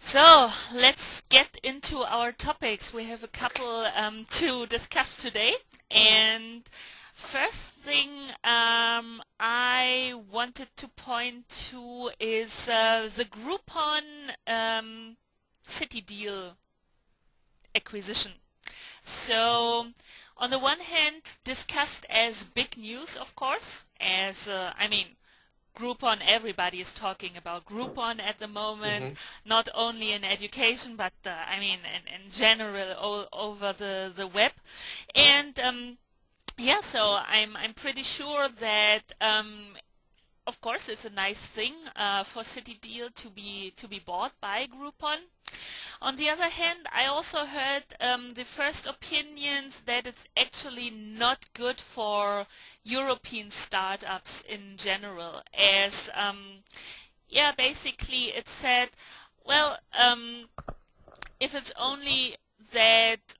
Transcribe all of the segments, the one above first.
So let's get into our topics. We have a couple to discuss today. And first thing I wanted to point to is the Groupon city deal acquisition. So on the one hand, discussed as big news, of course, as Groupon, everybody is talking about Groupon at the moment, hmm not only in education, but in general all over the web. And yeah, so I'm pretty sure that of course it's a nice thing for City Deal to be bought by Groupon. On the other hand, I also heard the first opinions that it's actually not good for European startups in general, as yeah, basically it said, well, if it's only that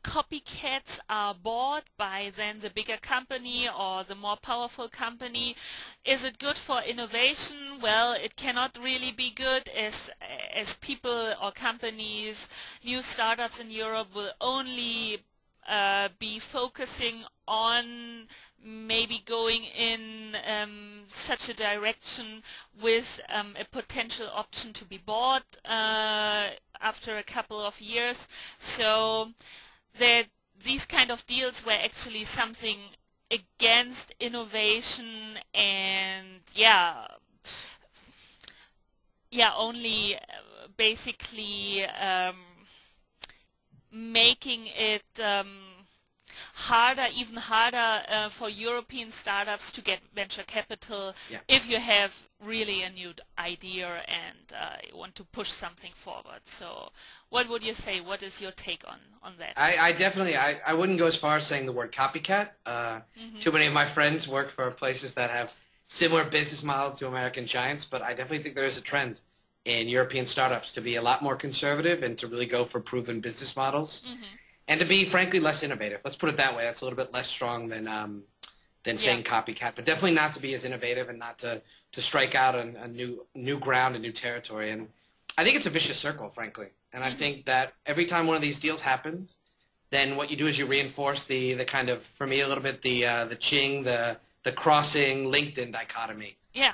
copycats are bought by then the bigger company or the more powerful company. Is it good for innovation? Well, it cannot really be good as people or companies, new startups in Europe will only be focusing on maybe going in such a direction with a potential option to be bought after a couple of years. So that these kind of deals were actually something against innovation and only basically making it even harder for European startups to get venture capital Yeah. if you have really a new idea and you want to push something forward. So what would you say? What is your take on that? I definitely, I wouldn't go as far as saying the word copycat. Too many of my friends work for places that have similar business model to American giants, but I definitely think there is a trend in European startups to be a lot more conservative and to really go for proven business models and to be, frankly, less innovative. Let's put it that way. That's a little bit less strong than saying copycat, but definitely not to be as innovative and not to strike out on a new ground, a new territory. And I think it's a vicious circle, frankly. And I think that every time one of these deals happens, then what you do is you reinforce the kind of, for me, a little bit the Ching, the crossing LinkedIn dichotomy. Yeah,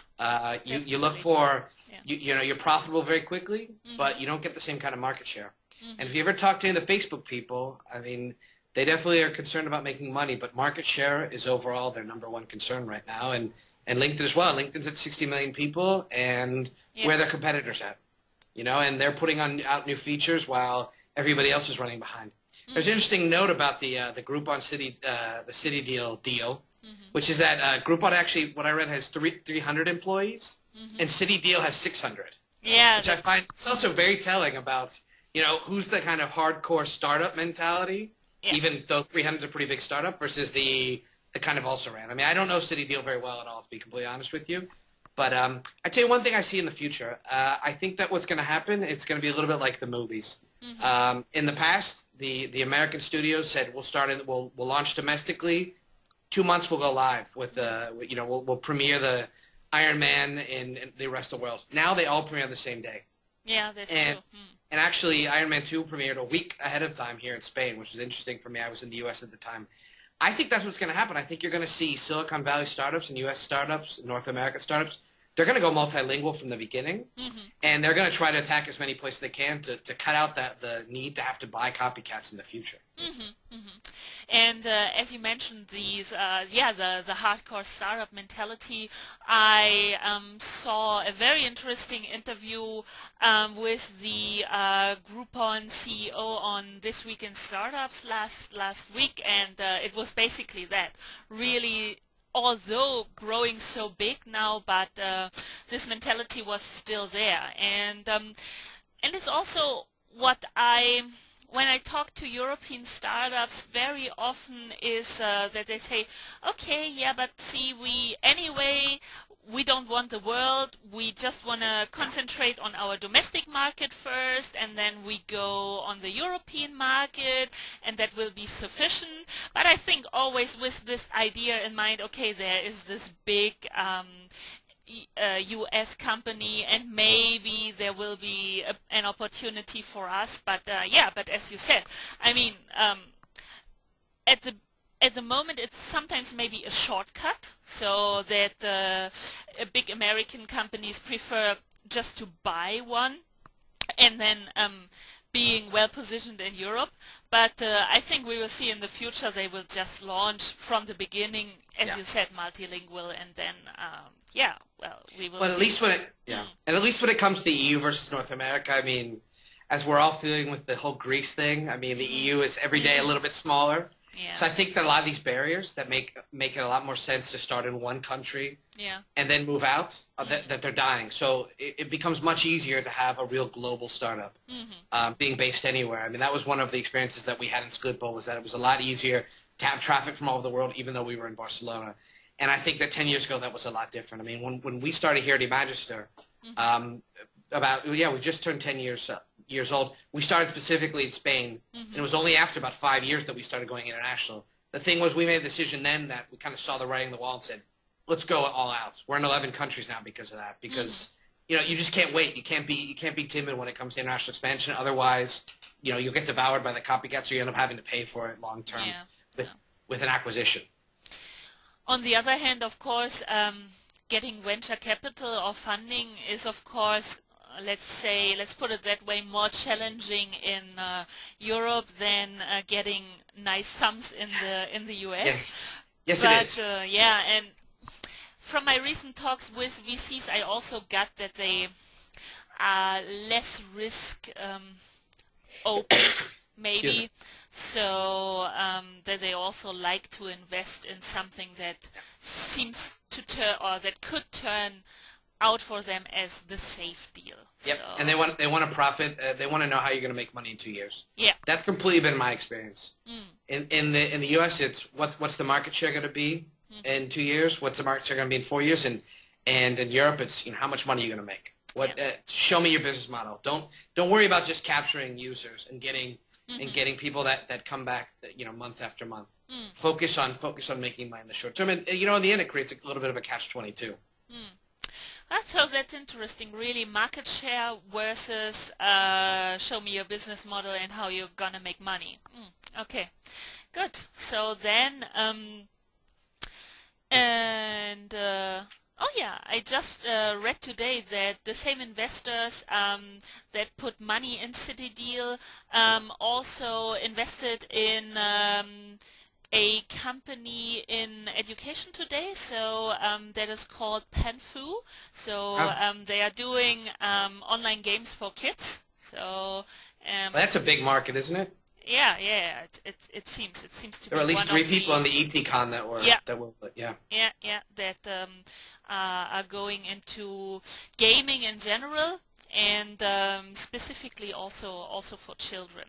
You look for yeah. you know, you're profitable very quickly, but you don't get the same kind of market share. And if you ever talk to any of the Facebook people, I mean, they definitely are concerned about making money, but market share is overall their number one concern right now. And LinkedIn as well. LinkedIn's at 60 million people, and where are their competitors at? You know, and they're putting out new features while everybody else is running behind. There's an interesting note about the Groupon the City deal, which is that Groupon actually, what I read, has 300 employees, and City Deal has 600. Yeah, Which I find it's also very telling about, you know, who's the kind of hardcore startup mentality, even though 300 is a pretty big startup, versus the kind of also ran. I mean, I don't know City Deal very well at all, to be completely honest with you. But I tell you one thing I see in the future. I think that what's going to happen, it's going to be a little bit like the movies. In the past, the American studios said we'll launch domestically. 2 months we'll go live with we'll premiere the Iron Man in the rest of the world. Now they all premiere the same day. Yeah, that's true. And actually, Iron Man 2 premiered a week ahead of time here in Spain, which was interesting for me. I was in the U.S. at the time. I think that's what's going to happen. I think you're going to see Silicon Valley startups and U.S. startups, North American startups. They're going to go multilingual from the beginning, and they're going to try to attack as many places they can to cut out the need to have to buy copycats in the future. And as you mentioned, these the hardcore startup mentality. I saw a very interesting interview with the Groupon CEO on This Week in Startups last week, and it was basically that. Really, although growing so big now, but this mentality was still there, and it's also what when I talk to European startups very often is that they say, okay, yeah, but see, we don't want the world, we just want to concentrate on our domestic market first, and then we go on the European market, and that will be sufficient. But I think always with this idea in mind, okay, there is this big US company, and maybe there will be an opportunity for us. But yeah, but as you said, I mean, at the moment it's sometimes maybe a shortcut, so that big American companies prefer just to buy one and then being well positioned in Europe. But I think we will see in the future they will just launch from the beginning, as Yeah. you said, multilingual, and then yeah, well, we will But at see. least when it, yeah, and at least when it comes to EU versus North America, I mean, as we're all feeling with the whole Greece thing, I mean, the EU is every day a little bit smaller. Yeah, So I think that a lot of these barriers that make it a lot more sense to start in one country yeah, and then move out, that they're dying. So it becomes much easier to have a real global startup being based anywhere. I mean, that was one of the experiences that we had in Sklippo, was that it was a lot easier to have traffic from all over the world, even though we were in Barcelona. And I think that 10 years ago, that was a lot different. I mean, when we started here at Magister, we just turned 10 years old. We started specifically in Spain, and it was only after about 5 years that we started going international. The thing was, we made a decision then that we kind of saw the writing on the wall and said, let's go all out. We're in 11 countries now because of that. Because you just can't wait. You can't be timid when it comes to international expansion. Otherwise, you'll get devoured by the copycats, or you end up having to pay for it long term with an acquisition. On the other hand, of course, getting venture capital or funding is, of course, let's put it that way, more challenging in Europe than getting nice sums in the US. Yes, yes, But it is. yeah, and from my recent talks with VCs, I also got that they are less risk open, Excuse me. maybe. So that they also like to invest in something that seems to turn, or that could turn out for them as the safe deal. Yep, So, and they want to profit. They want to know how you're going to make money in 2 years. yeah. That's completely been my experience. In the U.S., it's what's the market share going to be in 2 years? What's the market share going to be in 4 years? And in Europe, it's how much money are you going to make? Show me your business model. Don't worry about just capturing users and getting people that come back month after month. Focus on making money in the short term, and in the end, it creates a little bit of a catch-22. So that's interesting, really. Market share versus show me your business model and how you're gonna make money. Okay, good. So then, oh yeah, I just read today that the same investors that put money in City Deal also invested in a company in education today, so that is called Penfu. So they are doing online games for kids. So Well, that's a big market, isn't it? yeah, it seems to There be were at least one three of people the on the ETCon that were yeah yeah. that are going into gaming in general, and specifically also for children.